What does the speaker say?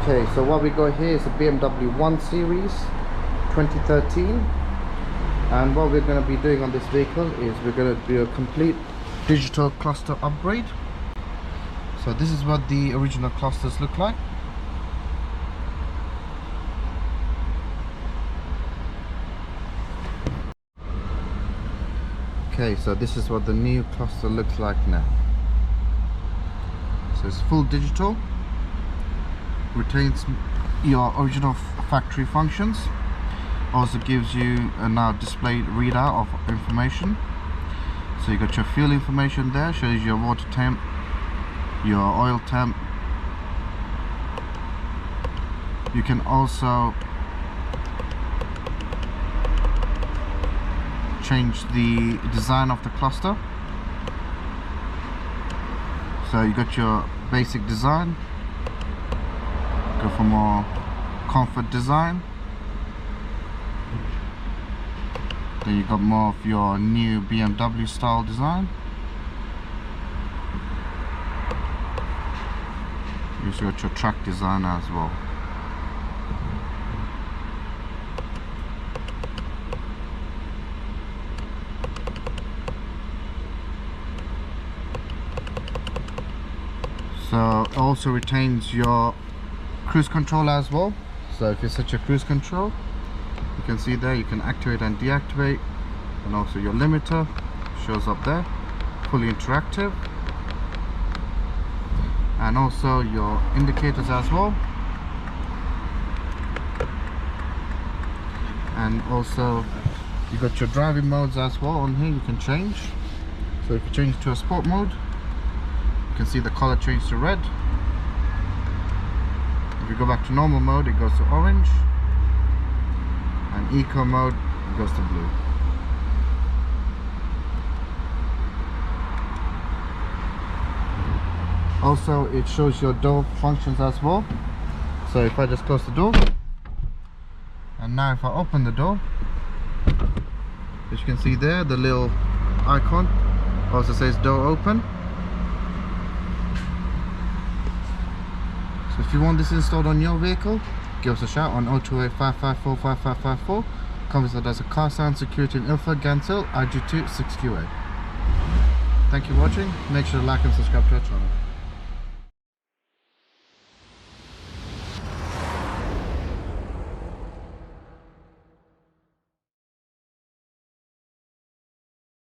Okay, so what we got here is a BMW 1 Series 2013, and what we're going to be doing on this vehicle is we're going to do a complete digital cluster upgrade. So this is what the original clusters look like. Okay, so this is what the new cluster looks like now. So it's full digital, retains your original factory functions, also gives you a now displayed readout of information. So you got your fuel information there, shows your water temp, your oil temp. You can also change the design of the cluster. So you got your basic design, go for more comfort design, then you got more of your new BMW style design. You also got your track design as well. So it also retains your cruise control as well. So if you set your cruise control, you can see there you can activate and deactivate, and also your limiter shows up there, fully interactive, and also your indicators as well, and also you got your driving modes as well on here you can change. So if you change to a sport mode, you can see the color change to red. If you go back to normal mode, it goes to orange, and eco mode, it goes to blue. Also it shows your door functions as well. So if I just close the door, and now if I open the door, as you can see there, the little icon also says door open. So if you want this installed on your vehicle, give us a shout on 028 554 5554. Comes as a car sound security and info Gansel IG2 6QA. Thank you for watching. Make sure to like and subscribe to our channel.